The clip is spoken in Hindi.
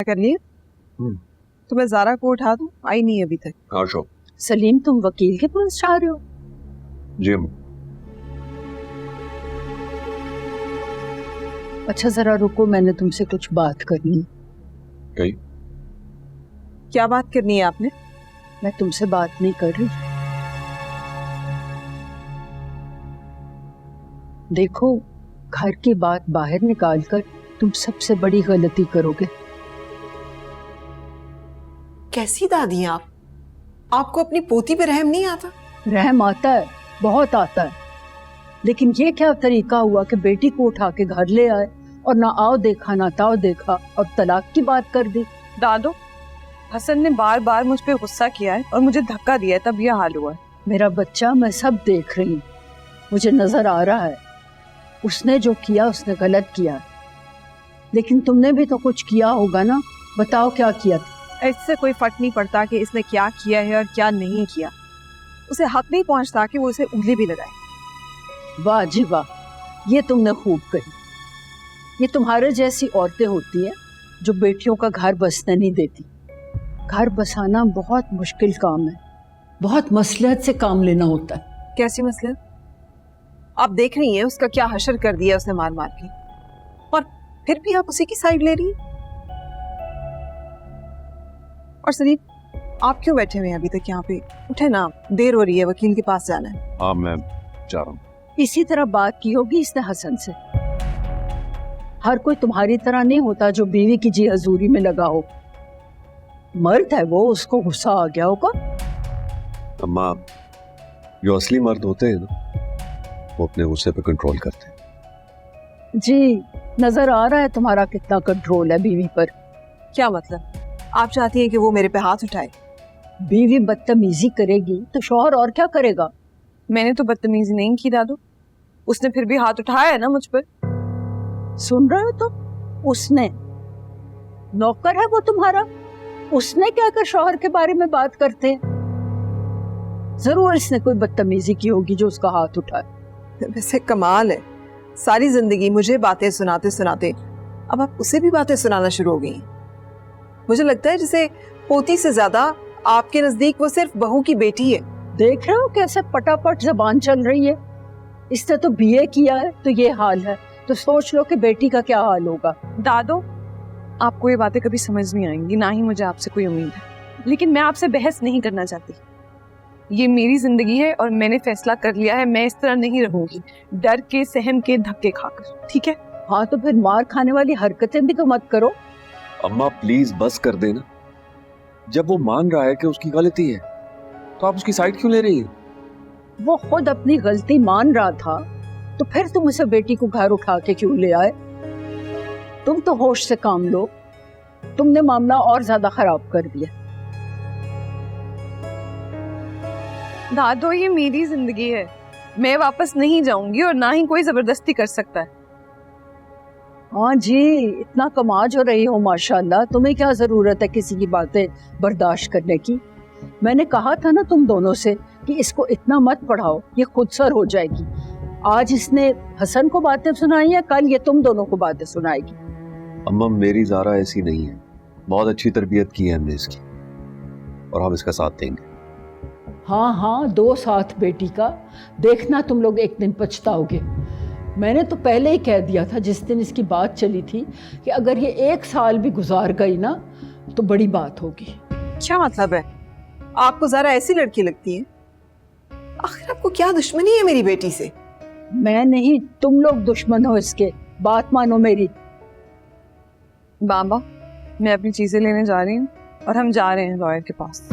कर लिए? तो मैं ज़ारा को उठा दूं? आई नहीं अभी तक। हाँ शो। सलीम, तुम वकील के पास जा रहे हो? जी अम्मा। अच्छा जरा रुको, मैंने तुमसे कुछ बात करनी है। कही? क्या बात करनी है आपने? मैं तुमसे बात नहीं कर रही। देखो, घर की बात बाहर निकालकर तुम सबसे बड़ी गलती करोगे। कैसी दादी हैं आप? आपको अपनी पोती पे रहम नहीं आता? रहम आता है, बहुत आता है, लेकिन ये क्या तरीका हुआ कि बेटी को उठा के घर ले आए और ना आओ देखा ना ताओ देखा और तलाक की बात कर दी। दादो, हसन ने बार बार मुझ पे गुस्सा किया है और मुझे धक्का दिया है, तब यह हाल हुआ है। मेरा बच्चा, मैं सब देख रही हूँ, मुझे नजर आ रहा है उसने जो किया उसने गलत किया, लेकिन तुमने भी तो कुछ किया होगा ना। बताओ क्या किया था? इससे कोई फर्क नहीं पड़ता कि इसने क्या किया है और क्या नहीं किया। उसे हक नहीं पहुंचता कि वो इसे उंगली भी लगाए। वाह जी वाह, ये तुमने खूब कही। ये तुम्हारे जैसी औरतें होती हैं जो बेटियों का घर बसने नहीं देती। घर बसाना बहुत मुश्किल काम है, बहुत मसलहत से काम लेना होता है। कैसी मसलहत? आप देख रही हैं उसका क्या हशर कर दिया उसने मार मार के, और फिर भी आप उसी की साइड ले रही हैं। और सलीम, आप क्यों बैठे हुए हैं अभी तक यहाँ पे? उठे ना, देर हो रही है, वकील के पास जाना है। हाँ मैं जा रहा हूँ। इसी तरह बात की होगी इसने हसन से। हर कोई तुम्हारी तरह नहीं होता जो बीवी की जी हजूरी में लगा हो। मर्द है वो, उसको गुस्सा आ गया होगा। अम्मा, जो असली मर्द होते हैं ना, वो अपने गुस्से पे कंट्रोल करते हैं। जी, नजर आ रहा है तुम्हारा कितना कंट्रोल है बीवी पर। क्या मतलब? आप चाहती हैं कि वो मेरे पे हाथ उठाए? बीवी बदतमीजी करेगी तो शौहर और क्या करेगा? मैंने तो बदतमीजी नहीं की दादू, उसने फिर भी हाथ उठाया है ना मुझ पर। सुन रहे हो तो? उसने, नौकर है वो तुम्हारा, उसने क्या कर शौहर के बारे में बात करते हैं? जरूर इसने कोई बदतमीजी की होगी जो उसका हाथ उठाए। वैसे कमाल है, सारी जिंदगी मुझे बातें सुनाते सुनाते अब आप उसे भी बातें सुनाना शुरू हो गई। मुझे लगता है जैसे पोती से ज्यादा आपके नजदीक वो सिर्फ बहू की बेटी है। देख रहे हो कैसे पटापट जबान चल रही है? इसने तो बीए किया है तो ये हाल है, तो सोच लो कि बेटी का क्या हाल होगा। दादो, आपको ये बातें कभी समझ नहीं आएंगी, ना ही मुझे आपसे कोई उम्मीद है, लेकिन मैं आपसे बहस नहीं करना चाहती। ये मेरी जिंदगी है और मैंने फैसला कर लिया है, मैं इस तरह नहीं रहूंगी डर के, सहम के, धक्के खाकर। ठीक है? हाँ तो फिर मार खाने वाली हरकतें भी तो मत करो। अम्मा प्लीज बस कर देना। जब वो मान रहा है कि उसकी गलती है तो आप उसकी साइड क्यों ले रही हैं? वो खुद अपनी गलती मान रहा था तो फिर तुम उसे बेटी को घर उठा के क्यों ले आए? तुम तो होश से काम लो, तुमने मामला और ज्यादा खराब कर दिया। दादो, ये मेरी जिंदगी है, मैं वापस नहीं जाऊंगी और ना ही कोई जबरदस्ती कर सकता है। हाँ जी, इतना कमा जो रही हो माशाल्लाह, तुम्हें क्या जरूरत है किसी की बातें बर्दाश्त करने की? मैंने कहा था ना तुम दोनों से कि इसको इतना मत पढ़ाओ, ये खुदसर हो जाएगी। आज इसने हसन को बातें सुनाई है, कल ये तुम दोनों को बातें सुनाएगी। अम्मा मेरी ज़ारा ऐसी नहीं है, बहुत अच्छी तरबियत की है हमने इसकी, और हम इसका साथ देंगे। हाँ हाँ, दो साथ बेटी का, देखना तुम लोग एक दिन पछताओगे। मैंने तो पहले ही कह दिया था जिस दिन इसकी बात चली थी कि अगर ये 1 साल भी गुजार गई ना तो बड़ी बात होगी। क्या मतलब है? आपको ज़रा ऐसी लड़की लगती है? आखिर आपको क्या दुश्मनी है मेरी बेटी से? मैं नहीं, तुम लोग दुश्मन हो इसके, बात मानो मेरी। बाबा, मैं अपनी चीजें लेने जा रही हूँ और हम जा रहे हैं लॉयर के पास।